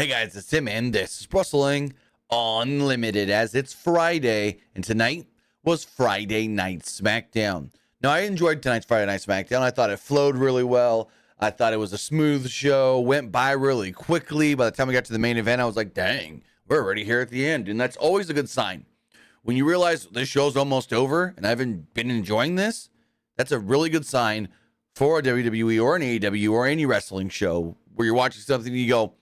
Hey guys, it's Tim and this is Wrestling Unlimited as it's Friday, and tonight was Friday Night Smackdown. Now, I enjoyed tonight's Friday Night Smackdown. I thought it flowed really well. I thought it was a smooth show, went by really quickly. By the time we got to the main event, I was like, dang, we're already here at the end, and that's always a good sign. When you realize this show's almost over and I haven't been enjoying this, that's a really good sign for a WWE or an AEW or any wrestling show where you're watching something and you go,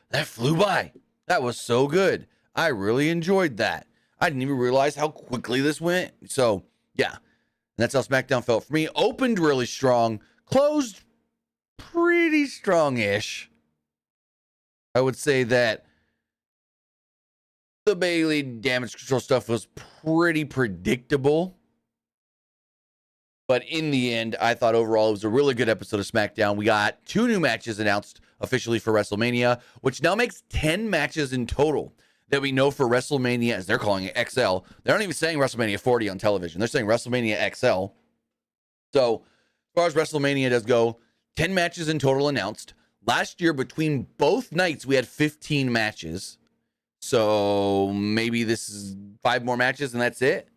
that flew by. That was so good. I really enjoyed that. I didn't even realize how quickly this went. So, yeah. And that's how SmackDown felt for me. Opened really strong. Closed pretty strong-ish. I would say that the Bayley damage control stuff was pretty predictable. But in the end, I thought overall it was a really good episode of SmackDown. We got 2 new matches announced officially for WrestleMania, which now makes 10 matches in total that we know for WrestleMania, as they're calling it, XL. They're not even saying WrestleMania 40 on television. They're saying WrestleMania XL. So, as far as WrestleMania does go, 10 matches in total announced. Last year, between both nights, we had 15 matches. So, maybe this is 5 more matches and that's it.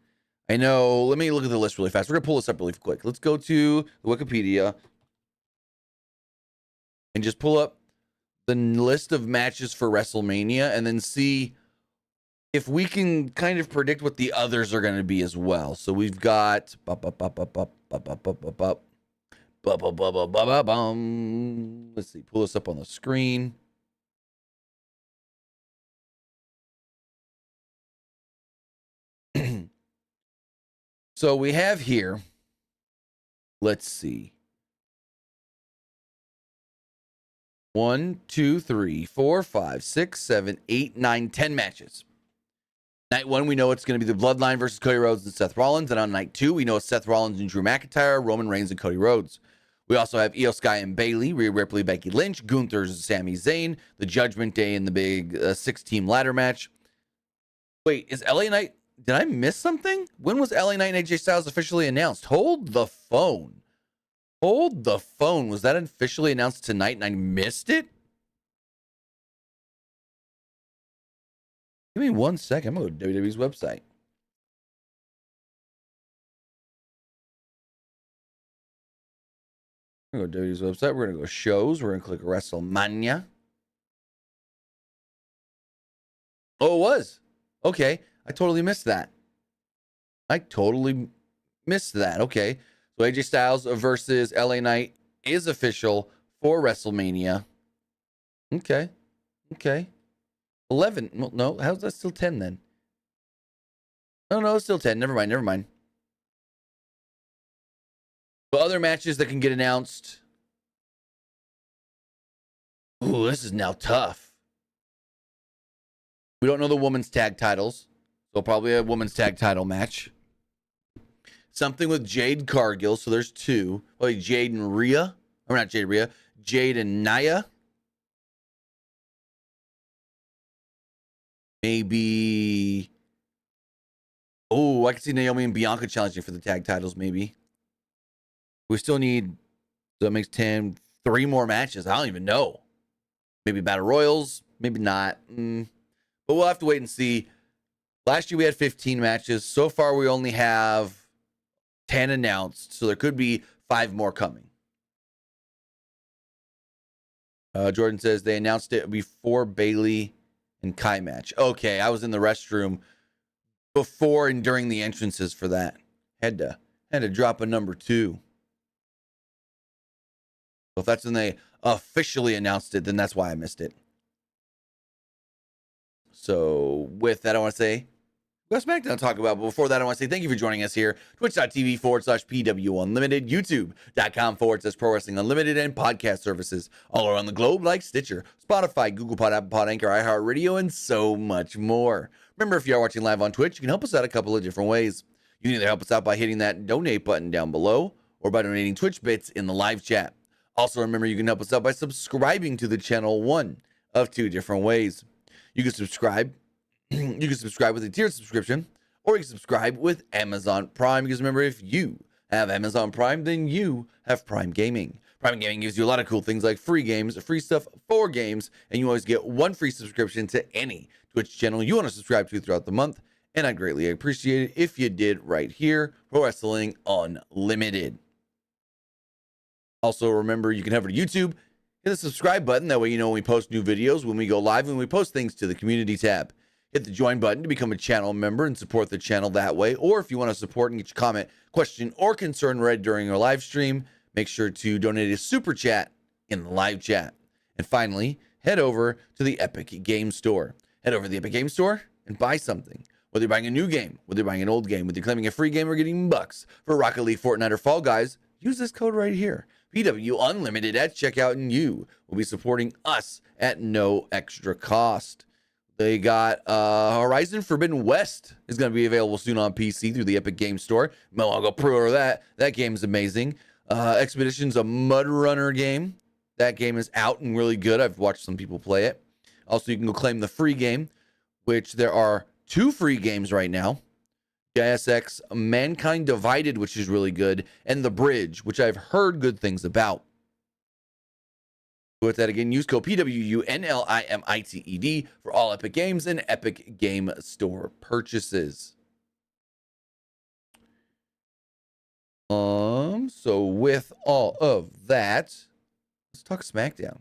I know. Let me look at the list really fast. We're going to pull this up really quick. Let's go to the Wikipedia and just pull up the list of matches for WrestleMania and then see if we can kind of predict what the others are going to be as well. So we've got let's see, pull this up on the screen. So we have here, let's see. 1, 2, 3, 4, 5, 6, 7, 8, 9, 10 matches. Night 1, we know it's going to be the Bloodline versus Cody Rhodes and Seth Rollins. And on night 2, we know it's Seth Rollins and Drew McIntyre, Roman Reigns and Cody Rhodes. We also have Io Sky and Bayley, Rhea Ripley, Becky Lynch, Gunther, Sami Zayn, the Judgment Day in the big 6-team ladder match. Wait, is LA Knight... Did I miss something? When was LA Knight and AJ Styles officially announced? Hold the phone. Hold the phone. Was that officially announced tonight and I missed it? Give me 1 second. I'm going to go to WWE's website. We're going to go to WWE's website. We're going to go shows. We're going to click WrestleMania. Oh, it was. Okay. I totally missed that. Okay. So AJ Styles versus LA Knight is official for WrestleMania. Okay. 11. Well, no, how's that still 10 then? No, it's still 10. Never mind. So other matches that can get announced. Ooh, this is now tough. We don't know the women's tag titles. So probably a women's tag title match. Something with Jade Cargill. So there's 2. Oh, Jade and Rhea. Or not Jade, Rhea. Jade and Nia. Maybe. Oh, I can see Naomi and Bianca challenging for the tag titles, maybe. We still need. So that makes 10. 3 more matches. I don't even know. Maybe Battle Royals. Maybe not. But we'll have to wait and see. Last year we had 15 matches. So far we only have 10 announced. So there could be 5 more coming. Jordan says they announced it before Bayley and Kai match. Okay, I was in the restroom before and during the entrances for that. Had to drop a number 2. So if that's when they officially announced it, then that's why I missed it. So with that, I want to say, we got SmackDown to talk about. But before that, I want to say thank you for joining us here. Twitch.tv/PWU Unlimited, YouTube.com/Pro Wrestling Unlimited, and podcast services all around the globe like Stitcher, Spotify, Google Pod, Apple Pod, Anchor, iHeartRadio, and so much more. Remember, if you are watching live on Twitch, you can help us out a couple of different ways. You can either help us out by hitting that donate button down below or by donating Twitch bits in the live chat. Also, remember, you can help us out by subscribing to the channel, one of 2 different ways. You can subscribe. You can subscribe with a tiered subscription, or you can subscribe with Amazon Prime. Because remember, if you have Amazon Prime, then you have Prime Gaming. Prime Gaming gives you a lot of cool things like free games, free stuff for games, and you always get one free subscription to any Twitch channel you want to subscribe to throughout the month. And I'd greatly appreciate it if you did right here, Pro Wrestling Unlimited. Also, remember, you can head over to YouTube, hit the subscribe button. That way you know when we post new videos, when we go live, when we post things to the community tab. Hit the join button to become a channel member and support the channel that way. Or if you want to support and get your comment, question, or concern read during our live stream, make sure to donate a super chat in the live chat. And finally, head over to the Epic Game Store. Head over to the Epic Game Store and buy something. Whether you're buying a new game, whether you're buying an old game, whether you're claiming a free game or getting bucks for Rocket League, Fortnite, or Fall Guys, use this code right here. PW Unlimited at checkout, and you will be supporting us at no extra cost. They got Horizon Forbidden West is going to be available soon on PC through the Epic Game Store. I'll go pre-order that. That game's amazing. Expedition's a Mud Runner game. That game is out and really good. I've watched some people play it. Also, you can go claim the free game, which there are 2 free games right now. JSX Mankind Divided, which is really good, and The Bridge, which I've heard good things about. With that again, use code PWU NLIMITED for all Epic Games and Epic Game Store purchases. So with all of that, let's talk SmackDown.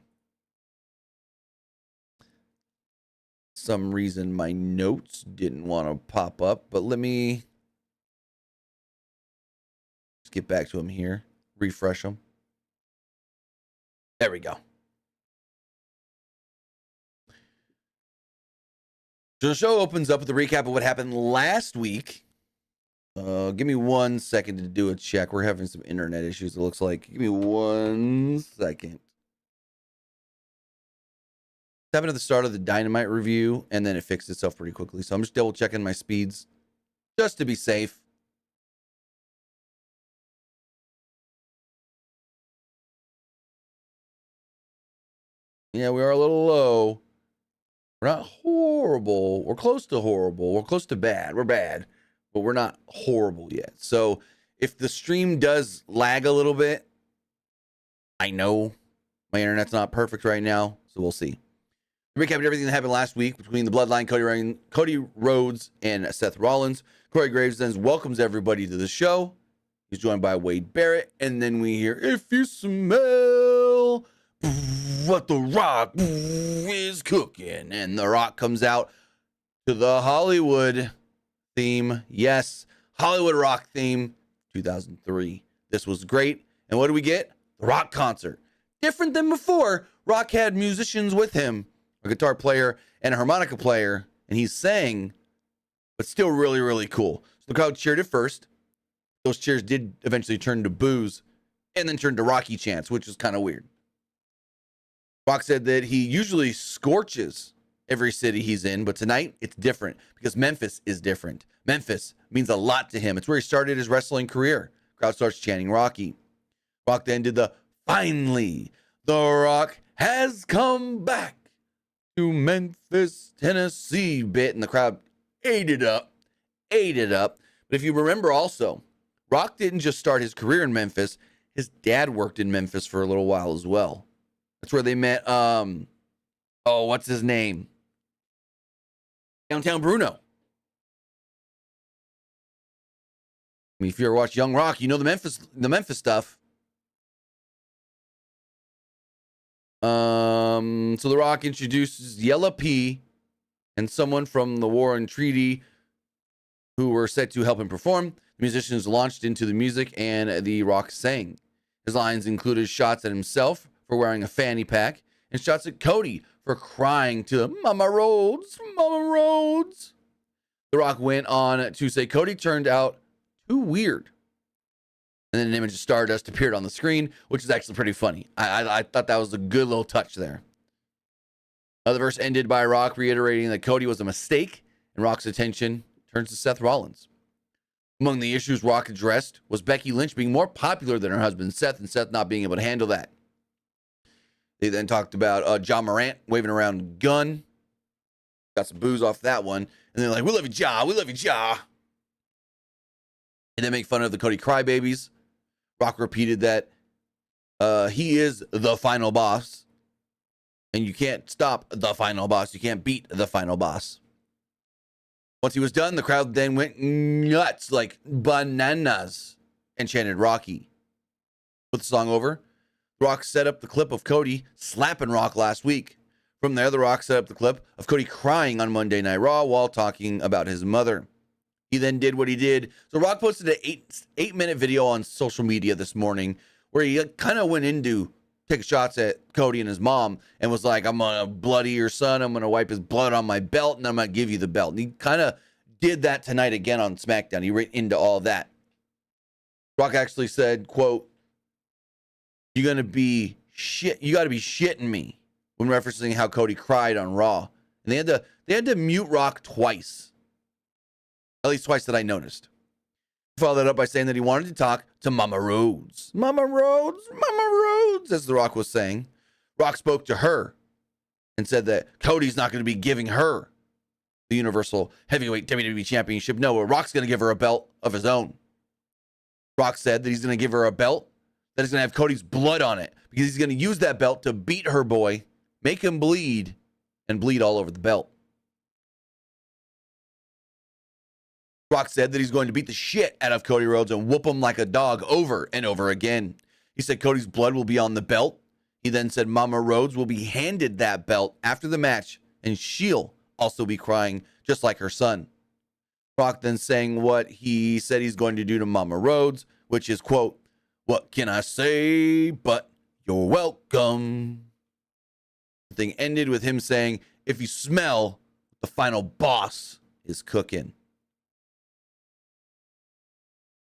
Some reason my notes didn't want to pop up, but let me just get back to them here, refresh them. There we go. So the show opens up with a recap of what happened last week. Give me 1 second to do a check. We're having some internet issues, it looks like. Give me 1 second. Happened at the start of the Dynamite review, and then it fixed itself pretty quickly. So I'm just double checking my speeds just to be safe. Yeah, we are a little low. We're not horrible. We're close to horrible. We're close to bad. We're bad, but we're not horrible yet. So if the stream does lag a little bit, I know my internet's not perfect right now, so we'll see. Recap everything that happened last week between the Bloodline, Cody Rhodes, and Seth Rollins. Corey Graves then welcomes everybody to the show. He's joined by Wade Barrett, and then we hear, "If you smell what the Rock is cooking," and the Rock comes out to the Hollywood theme. Yes, Hollywood Rock theme, 2003. This was great. And what do we get? The Rock concert. Different than before. Rock had musicians with him, a guitar player and a harmonica player, and he sang, but still really, really cool. So the crowd cheered at first. Those cheers did eventually turn to boos and then turn to Rocky chants, which is kind of weird. Rock said that he usually scorches every city he's in, but tonight it's different because Memphis is different. Memphis means a lot to him. It's where he started his wrestling career. Crowd starts chanting Rocky. Rock then did the "Finally, the Rock has come back to Memphis, Tennessee" bit, and the crowd ate it up. But if you remember also, Rock didn't just start his career in Memphis. His dad worked in Memphis for a little while as well. That's where they met, what's his name? Downtown Bruno. I mean, if you ever watched Young Rock, you know the Memphis stuff. So the Rock introduces Yella P and someone from the War and Treaty who were set to help him perform. The musicians launched into the music, and the Rock sang. His lines included shots at himself for wearing a fanny pack and shots at Cody for crying to "Mama Rhodes, Mama Rhodes." The Rock went on to say Cody turned out too weird. And then an image of Stardust appeared on the screen, which is actually pretty funny. I thought that was a good little touch there. The verse ended by Rock reiterating that Cody was a mistake, and Rock's attention turns to Seth Rollins. Among the issues Rock addressed was Becky Lynch being more popular than her husband Seth, and Seth not being able to handle that. They then talked about John Morant waving around a gun. Got some booze off that one. And they're like, "We love you, Ja. We love you, Ja." And they make fun of the Cody Crybabies. Rock repeated that He is the final boss, and you can't stop the final boss. You can't beat the final boss. Once he was done, the crowd then went nuts, like bananas, and chanted Rocky. With the song over, Rock set up the clip of Cody slapping Rock last week. From there, The Rock set up the clip of Cody crying on Monday Night Raw while talking about his mother. He then did what he did. So Rock posted an 8-minute video on social media this morning where he kind of went into take shots at Cody and his mom and was like, I'm going to bloody your son. I'm going to wipe his blood on my belt, and I'm going to give you the belt. And he kind of did that tonight again on Smackdown. He went into all that. Rock actually said, quote, you're going to be shit. You got to be shitting me, when referencing how Cody cried on Raw. And they had to mute Rock twice. At least twice that I noticed. He followed that up by saying that he wanted to talk to Mama Rhodes. Mama Rhodes, Mama Rhodes, as The Rock was saying. Rock spoke to her and said that Cody's not going to be giving her the Universal Heavyweight WWE Championship. No, Rock's going to give her a belt of his own. Rock said that he's going to give her a belt that is going to have Cody's blood on it, because he's going to use that belt to beat her boy, make him bleed, and bleed all over the belt. Rock said that he's going to beat the shit out of Cody Rhodes and whoop him like a dog over and over again. He said Cody's blood will be on the belt. He then said Mama Rhodes will be handed that belt after the match, and she'll also be crying just like her son. Rock then saying what he said he's going to do to Mama Rhodes, which is, quote, what can I say but you're welcome. The thing ended with him saying, if you smell, the final boss is cooking.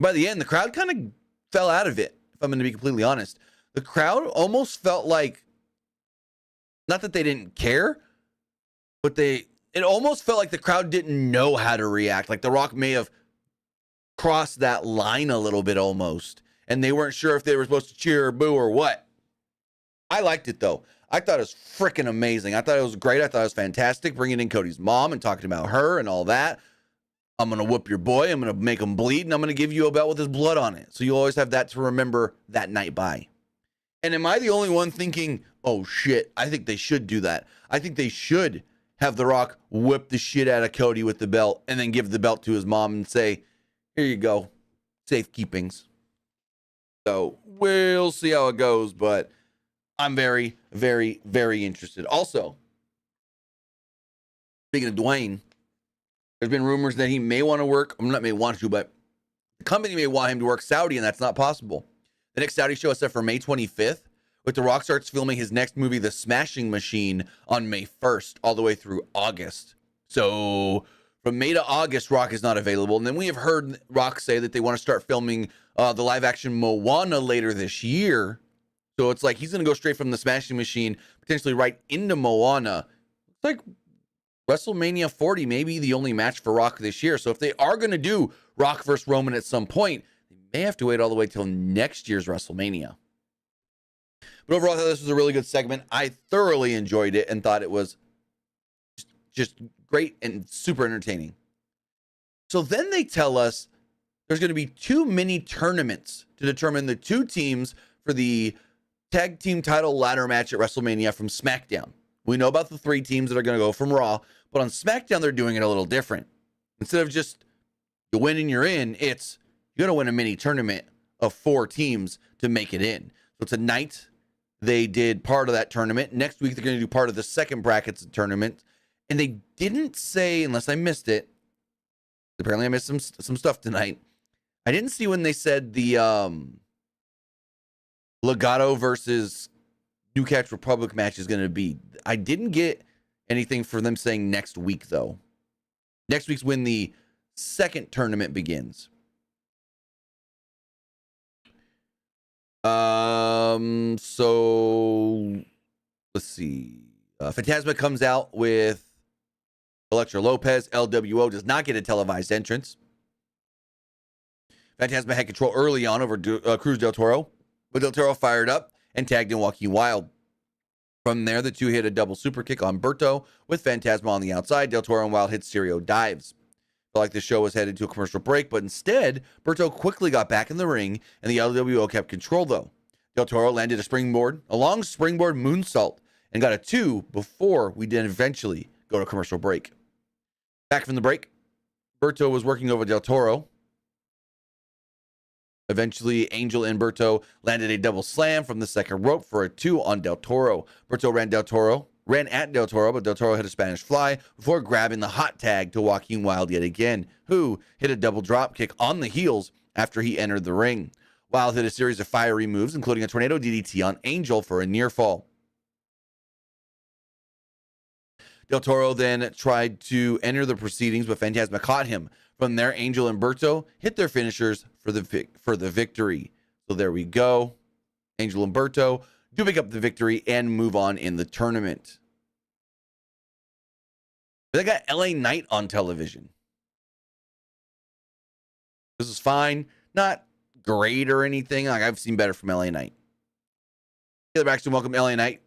By the end, the crowd kind of fell out of it, if I'm going to be completely honest. The crowd almost felt like, not that they didn't care, but it almost felt like the crowd didn't know how to react. Like The Rock may have crossed that line a little bit almost, and they weren't sure if they were supposed to cheer or boo or what. I liked it, though. I thought it was freaking amazing. I thought it was great. I thought it was fantastic, bringing in Cody's mom and talking about her and all that. I'm going to whoop your boy. I'm going to make him bleed, and I'm going to give you a belt with his blood on it. So you always have that to remember that night by. And am I the only one thinking, oh, shit, I think they should do that? I think they should have The Rock whip the shit out of Cody with the belt and then give the belt to his mom and say, here you go, safekeepings. So we'll see how it goes, but I'm very, very, very interested. Also, speaking of Dwayne, there's been rumors that he may want to work, not may want to, but the company may want him to work Saudi, and that's not possible. The next Saudi show is set for May 25th, with The Rock starts filming his next movie, The Smashing Machine, on May 1st, all the way through August. So from May to August, Rock is not available. And then we have heard Rock say that they want to start filming the live-action Moana later this year. So it's like he's going to go straight from The Smashing Machine, potentially right into Moana. It's like WrestleMania 40 may be the only match for Rock this year. So if they are going to do Rock versus Roman at some point, they may have to wait all the way till next year's WrestleMania. But overall, I thought this was a really good segment. I thoroughly enjoyed it and thought it was just great and super entertaining. So then they tell us there's going to be 2 mini tournaments to determine the 2 teams for the tag team title ladder match at WrestleMania from SmackDown. We know about the 3 teams that are going to go from Raw, but on SmackDown, they're doing it a little different. Instead of just you win and you're in, it's you're going to win a mini tournament of 4 teams to make it in. So tonight, they did part of that tournament. Next week, they're going to do part of the second brackets tournament. And they didn't say, unless I missed it, apparently I missed some stuff tonight. I didn't see when they said the Legato versus New Catch Republic match is going to be. I didn't get anything for them saying next week, though. Next week's when the second tournament begins. So let's see. Phantasma comes out with Electra Lopez. LWO does not get a televised entrance. Phantasma had control early on over Cruz Del Toro, but Del Toro fired up and tagged in Joaquin Wilde. From there, the 2 hit a double super kick on Berto with Phantasma on the outside. Del Toro and Wilde hit stereo dives. Felt like the show was headed to a commercial break, but instead, Berto quickly got back in the ring, and the LWO kept control, though. Del Toro landed a long springboard moonsault, and got a 2 before we did eventually go to commercial break. Back from the break, Berto was working over Del Toro. Eventually, Angel and Berto landed a double slam from the second rope for a 2 on Del Toro. Berto ran at Del Toro, but Del Toro hit a Spanish fly before grabbing the hot tag to Joaquin Wilde yet again, who hit a double drop kick on the heels after he entered the ring. Wilde hit a series of fiery moves, including a tornado DDT on Angel for a near fall. Del Toro then tried to enter the proceedings, but Fantasma caught him. From there, Angel and Berto hit their finishers for the victory. So there we go. Angel and Berto do pick up the victory and move on in the tournament. They got LA Knight on television. This is fine. Not great or anything. Like, I've seen better from LA Knight. Taylor Braxton welcomed LA Knight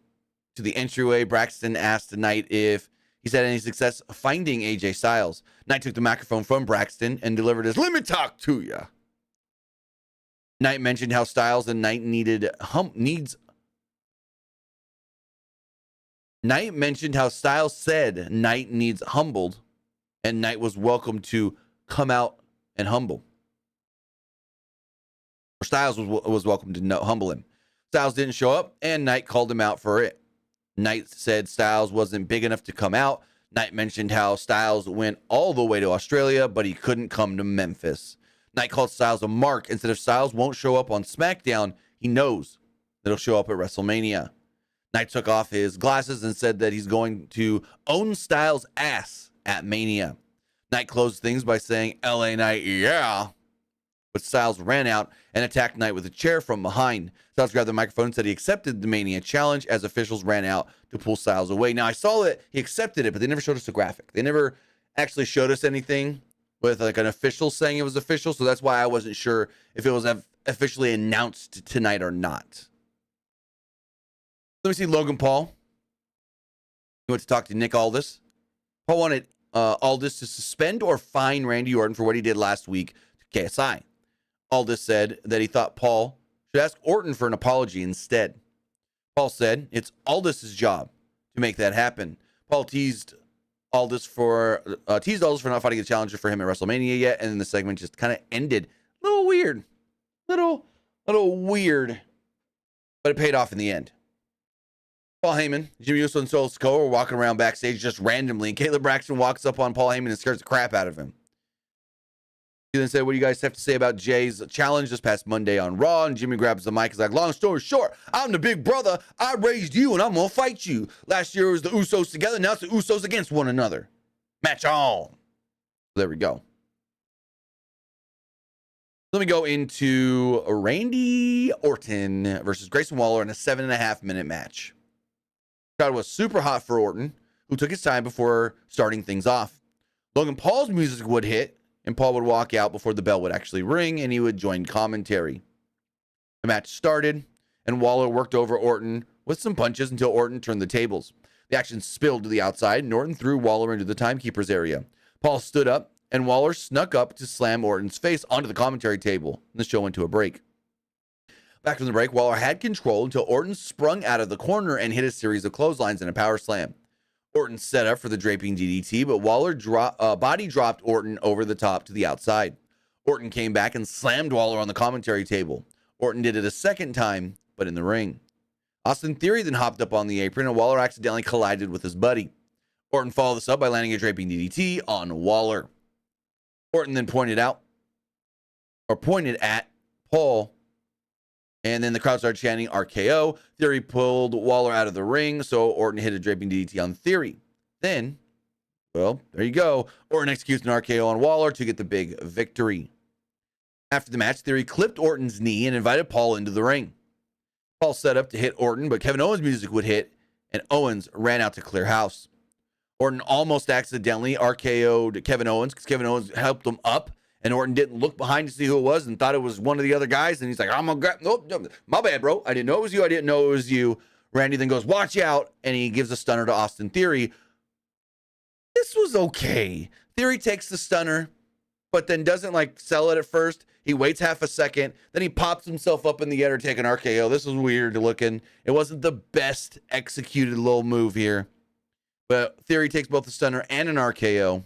to the entryway. Braxton asked Knight if he's had any success finding AJ Styles. Knight took the microphone from Braxton and delivered his "Let me talk to ya." Knight mentioned how Styles and Knight Knight mentioned how Styles said Knight needs humbled, and Knight was welcome to come out and humble. Or Styles was welcome to humble him. Styles didn't show up, and Knight called him out for it. Knight said Styles wasn't big enough to come out. Knight mentioned how Styles went all the way to Australia, but he couldn't come to Memphis. Knight called Styles a mark and said if Styles won't show up on SmackDown, he knows that he'll show up at WrestleMania. Knight took off his glasses and said that he's going to own Styles' ass at Mania. Knight closed things by saying, "LA Knight, yeah." But Styles ran out and attacked Knight with a chair from behind. Styles grabbed the microphone and said he accepted the Mania challenge as officials ran out to pull Styles away. Now, I saw that he accepted it, but they never showed us a graphic. They never actually showed us anything with like an official saying it was official, so that's why I wasn't sure if it was officially announced tonight or not. Let me see Logan Paul. He went to talk to Nick Aldis. Paul wanted Aldis to suspend or fine Randy Orton for what he did last week to KSI. Aldis said that he thought Paul should ask Orton for an apology instead. Paul said it's Aldis' job to make that happen. Paul teased Aldis for not fighting a challenger for him at WrestleMania yet, and then the segment just kind of ended. A little weird. Little weird. But it paid off in the end. Paul Heyman, Jimmy Uso, and Solo Sikoa were walking around backstage just randomly, and Caleb Braxton walks up on Paul Heyman and scares the crap out of him. He then said, "What do you guys have to say about Jay's challenge this past Monday on Raw?" And Jimmy grabs the mic. He's like, "Long story short, I'm the big brother. I raised you, and I'm going to fight you. Last year it was the Usos together. Now it's the Usos against one another. Match on." There we go. Let me go into Randy Orton versus Grayson Waller in a 7.5-minute match. The crowd was super hot for Orton, who took his time before starting things off. Logan Paul's music would hit, and Paul would walk out before the bell would actually ring, and he would join commentary. The match started, and Waller worked over Orton with some punches until Orton turned the tables. The action spilled to the outside, and Orton threw Waller into the timekeeper's area. Paul stood up, and Waller snuck up to slam Orton's face onto the commentary table, and the show went to a break. Back from the break, Waller had control until Orton sprung out of the corner and hit a series of clotheslines and a power slam. Orton set up for the draping DDT, but Waller body dropped Orton over the top to the outside. Orton came back and slammed Waller on the commentary table. Orton did it a second time, but in the ring. Austin Theory then hopped up on the apron, and Waller accidentally collided with his buddy. Orton followed this up by landing a draping DDT on Waller. Orton then pointed at Paul, and then the crowd started chanting RKO. Theory pulled Waller out of the ring, so Orton hit a draping DDT on Theory. Then, well, there you go. Orton executes an RKO on Waller to get the big victory. After the match, Theory clipped Orton's knee and invited Paul into the ring. Paul set up to hit Orton, but Kevin Owens' music would hit, and Owens ran out to clear house. Orton almost accidentally RKO'd Kevin Owens because Kevin Owens helped him up, and Orton didn't look behind to see who it was and thought it was one of the other guys. And he's like, "I'm gonna grab, nope, my bad, bro. I didn't know it was you. I didn't know it was you." Randy then goes, "Watch out," and he gives a stunner to Austin Theory. This was okay. Theory takes the stunner, but then doesn't like sell it at first. He waits half a second, then he pops himself up in the air to take an RKO. This was weird looking. It wasn't the best executed little move here. But Theory takes both the stunner and an RKO.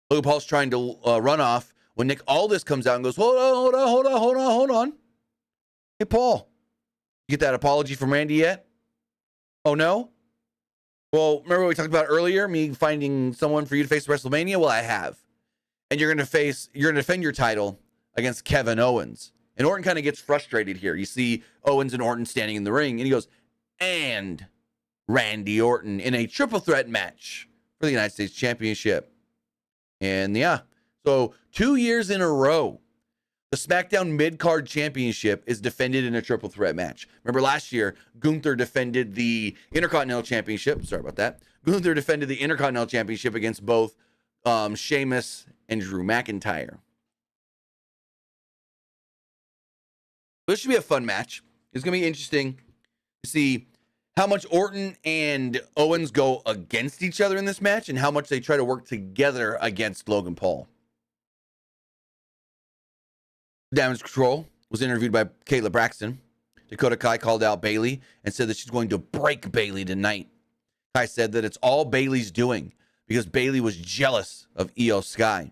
Logan Paul's trying to run off when Nick Aldis comes out and goes, hold on. Hey, Paul, you get that apology from Randy yet? Oh, no? Well, remember what we talked about earlier, me finding someone for you to face at WrestleMania? Well, I have. And you're going to defend your title against Kevin Owens. And Orton kind of gets frustrated here. You see Owens and Orton standing in the ring, and he goes, and Randy Orton in a triple threat match for the United States Championship. And yeah, so 2 years in a row, the SmackDown Mid-Card Championship is defended in a triple threat match. Remember last year, Gunther defended the Intercontinental Championship. Sorry about that. Gunther defended the Intercontinental Championship against both Sheamus and Drew McIntyre. This should be a fun match. It's going to be interesting to see how much Orton and Owens go against each other in this match and how much they try to work together against Logan Paul. Damage Control was interviewed by Kayla Braxton. Dakota Kai called out Bayley and said that she's going to break Bayley tonight. Kai said that it's all Bayley's doing because Bayley was jealous of Io Sky.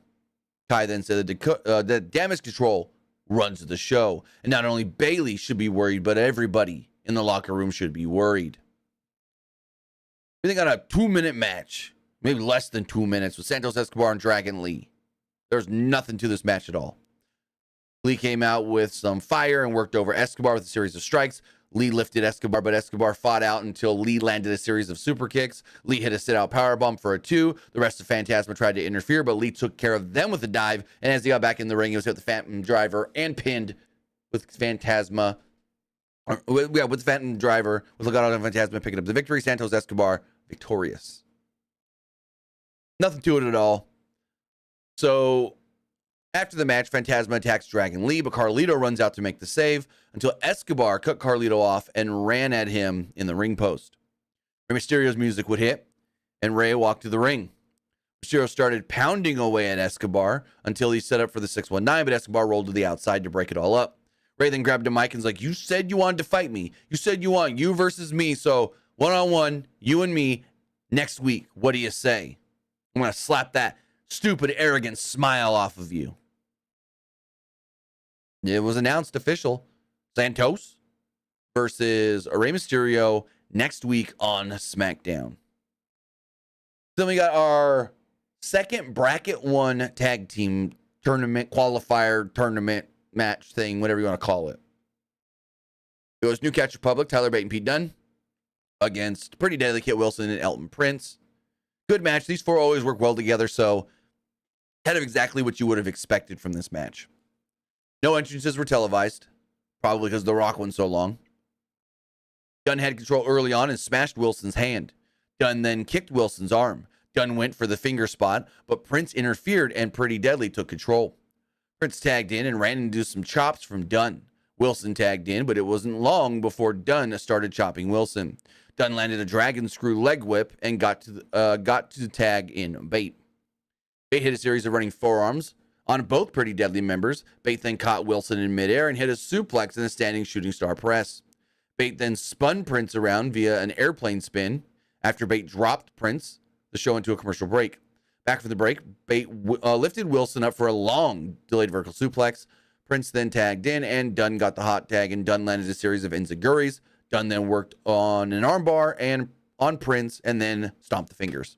Kai then said that Damage Control runs the show. And not only Bayley should be worried, but everybody in the locker room should be worried. We think on a 2-minute match, maybe less than 2 minutes, with Santos, Escobar, and Dragon Lee. There's nothing to this match at all. Lee came out with some fire and worked over Escobar with a series of strikes. Lee lifted Escobar, but Escobar fought out until Lee landed a series of super kicks. Lee hit a sit-out powerbomb for a 2. The rest of Phantasma tried to interfere, but Lee took care of them with a dive. And as he got back in the ring, he was hit with the Phantom Driver and pinned with Phantasma. With the Phantom Driver, with Legado and Phantasma picking up the victory. Santos Escobar victorious. Nothing to it at all. So after the match, Phantasma attacks Dragon Lee, but Carlito runs out to make the save until Escobar cut Carlito off and ran at him in the ring post. Rey Mysterio's music would hit, and Rey walked to the ring. Mysterio started pounding away at Escobar until he set up for the 619, but Escobar rolled to the outside to break it all up. Rey then grabbed a mic and was like, you said you wanted to fight me. You said you want you versus me, so one-on-one, you and me, next week. What do you say? I'm going to slap that stupid, arrogant smile off of you. It was announced official. Santos versus Rey Mysterio next week on SmackDown. Then we got our second bracket 1 tag team tournament, qualifier tournament match thing, whatever you want to call it. It was Newcastle Republic, Tyler Bate and Pete Dunne against Pretty Deadly, Kit Wilson and Elton Prince. Good match. These four always work well together, so kind of exactly what you would have expected from this match. No entrances were televised, probably because The Rock went so long. Dunne had control early on and smashed Wilson's hand. Dunne then kicked Wilson's arm. Dunne went for the finger spot, but Prince interfered and Pretty Deadly took control. Prince tagged in and ran into some chops from Dunne. Wilson tagged in, but it wasn't long before Dunne started chopping Wilson. Dunne landed a dragon screw leg whip and got to tag in Bate. Bate hit a series of running forearms on both Pretty Deadly members. Bate then caught Wilson in midair and hit a suplex and a standing shooting star press. Bate then spun Prince around via an airplane spin. After Bate dropped Prince, the show into a commercial break. Back from the break, Bate lifted Wilson up for a long delayed vertical suplex. Prince then tagged in, and Dunne got the hot tag, and Dunne landed a series of enziguris. Dunne then worked on an armbar and on Prince, and then stomped the fingers.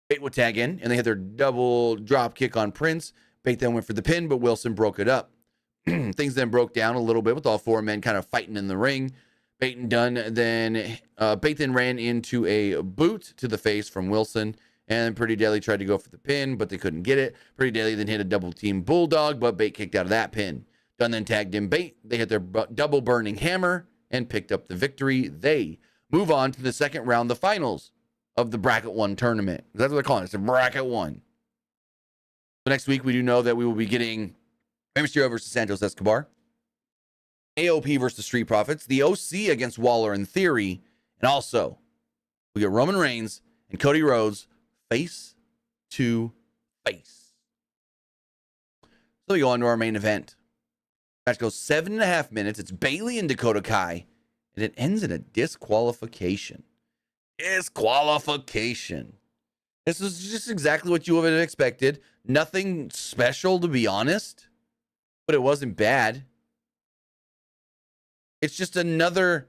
Bate would tag in, and they had their double drop kick on Prince. Bate then went for the pin, but Wilson broke it up. Things then broke down a little bit with all four men kind of fighting in the ring. Bate and Dunne Bate then ran into a boot to the face from Wilson, and Pretty Deadly tried to go for the pin, but they couldn't get it. Pretty Deadly then hit a double team bulldog, but Bate kicked out of that pin. Dunne then tagged in Bate. They hit their double burning hammer and picked up the victory. They move on to the second round, the finals of the Bracket 1 tournament. That's what they're calling it. It's a Bracket 1. So next week, we do know that we will be getting Rey Mysterio versus Santos Escobar, AOP versus Street Profits, the OC against Waller and Theory, and also we get Roman Reigns and Cody Rhodes face to face. So So we go on to our main event. Match goes 7.5 minutes. It's Bayley and Dakota Kai, and it ends in a disqualification. Disqualification. This is just exactly what you would have expected. Nothing special, to be honest, but it wasn't bad. It's just another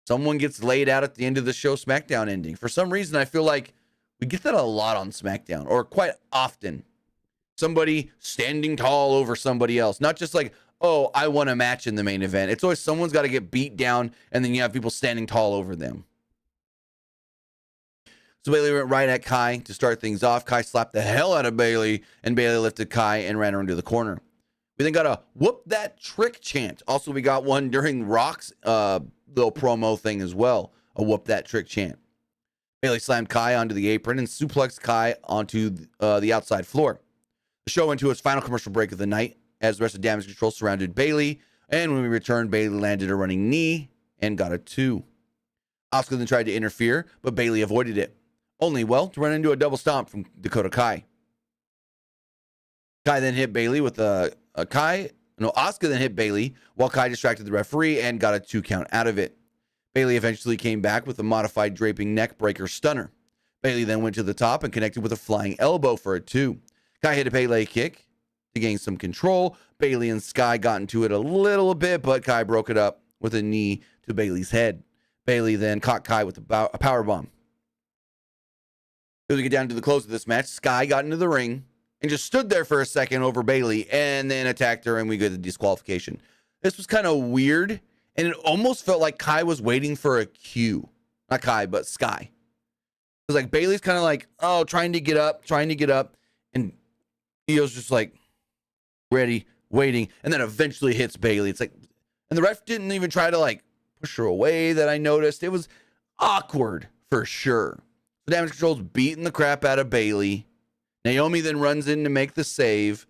someone gets laid out at the end of the show SmackDown ending. For some reason, I feel like we get that a lot on SmackDown, or quite often. Somebody standing tall over somebody else. Not just like, oh, I won a match in the main event. It's always someone's got to get beat down, and then you have people standing tall over them. So Bayley went right at Kai to start things off. Kai slapped the hell out of Bayley, and Bayley lifted Kai and ran her into the corner. We then got a whoop that trick chant. Also, we got one during Rock's little promo thing as well. A whoop that trick chant. Bayley slammed Kai onto the apron and suplexed Kai onto the outside floor. The show went to its final commercial break of the night as the rest of Damage Control surrounded Bayley. And when we returned, Bayley landed a running knee and got a 2. Asuka then tried to interfere, but Bayley avoided it. Only, well, to run into a double stomp from Dakota Kai. Asuka then hit Bayley while Kai distracted the referee and got a 2 count out of it. Bayley eventually came back with a modified draping neck breaker stunner. Bayley then went to the top and connected with a flying elbow for a 2. Kai hit a Pele kick to gain some control. Bayley and Sky got into it a little bit, but Kai broke it up with a knee to Bayley's head. Bayley then caught Kai with a power bomb. As we get down to the close of this match, Sky got into the ring and just stood there for a second over Bayley and then attacked her, and we get the disqualification. This was kind of weird, and it almost felt like Kai was waiting for a cue. Not Kai, but Sky. It was like Bayley's kind of like, oh, trying to get up, and Io's just like ready, waiting, and then eventually hits Bayley. It's like, and the ref didn't even try to like push her away that I noticed. It was awkward for sure. The Damage Control's beating the crap out of Bayley. Naomi then runs in to make the save.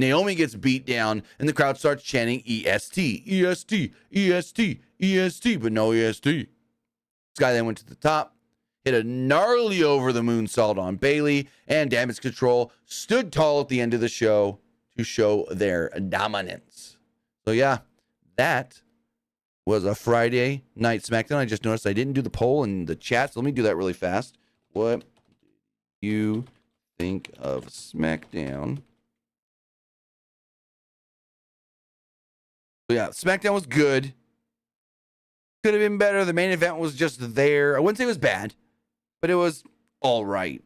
Naomi gets beat down, and the crowd starts chanting EST, EST, EST, EST, but no EST. Sky then went to the top, hit a gnarly over the moonsault on Bayley, and Damage Control stood tall at the end of the show to show their dominance. So yeah, that was a Friday night SmackDown. I just noticed I didn't do the poll in the chat, so let me do that really fast. What do you think of SmackDown? So yeah, SmackDown was good. Could have been better. The main event was just there. I wouldn't say it was bad, but it was all right.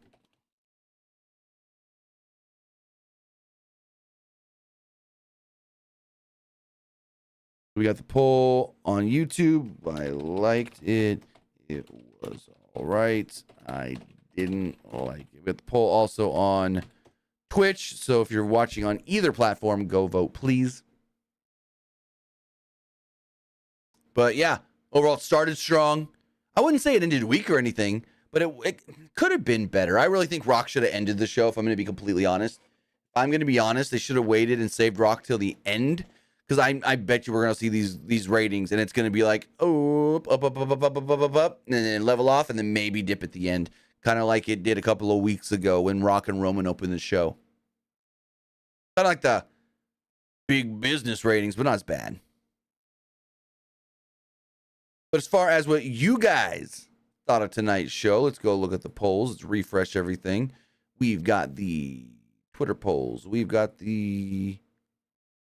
We got the poll on YouTube. I liked it. It was all right. I didn't like it. We got the poll also on Twitch. So if you're watching on either platform, go vote, please. But yeah, overall, it started strong. I wouldn't say it ended weak or anything, but it could have been better. I really think Rock should have ended the show, if I'm going to be completely honest. If I'm going to be honest, they should have waited and saved Rock till the end. Because I bet you we're going to see these ratings, and it's going to be like, oh, up, and then level off, and then maybe dip at the end. Kind of like it did a couple of weeks ago when Rock and Roman opened the show. Kind of like the big business ratings, but not as bad. But as far as what you guys thought of tonight's show, let's go look at the polls. Let's refresh everything. We've got the Twitter polls. We've got the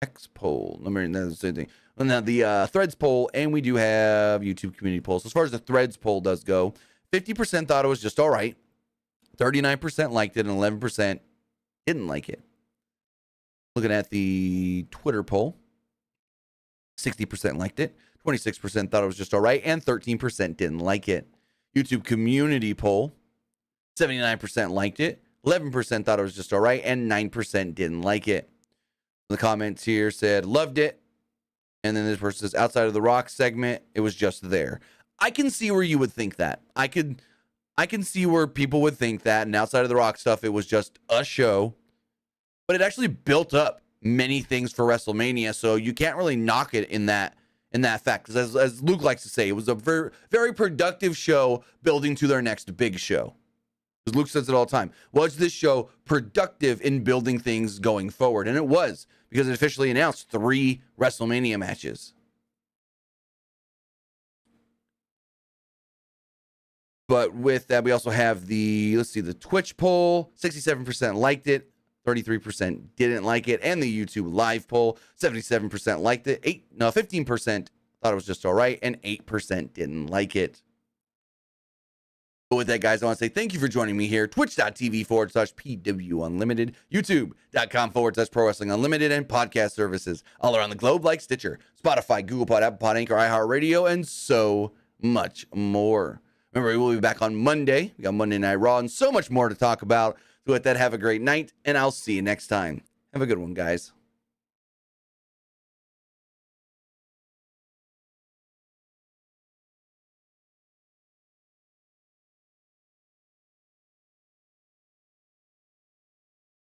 X poll. I mean, that's the same thing. Well, now the Threads poll, and we do have YouTube community polls. So as far as the Threads poll does go, 50% thought it was just all right. 39% liked it, and 11% didn't like it. Looking at the Twitter poll, 60% liked it. 26% thought it was just all right, and 13% didn't like it. YouTube community poll, 79% liked it, 11% thought it was just all right, and 9% didn't like it. The comments here said, loved it. And then this person says, outside of the Rock segment, it was just there. I can see where you would think that. I can see where people would think that, and outside of the Rock stuff, it was just a show. But it actually built up many things for WrestleMania, so you can't really knock it in that fact. Because as Luke likes to say, it was a very, very productive show building to their next big show. Because Luke says it all the time. Was this show productive in building things going forward? And it was, because it officially announced 3 WrestleMania matches. But with that, we also have the Twitch poll. 67% liked it. 33% didn't like it. And the YouTube live poll. 77% liked it. 15% thought it was just all right. And 8% didn't like it. But with that, guys, I want to say thank you for joining me here. Twitch.tv/PWU Unlimited. YouTube.com/Pro Wrestling Unlimited. And podcast services all around the globe like Stitcher, Spotify, Google Pod, Apple Pod, Anchor, iHeartRadio, and so much more. Remember, we will be back on Monday. We got Monday Night Raw and so much more to talk about. So with that, have a great night, and I'll see you next time. Have a good one, guys.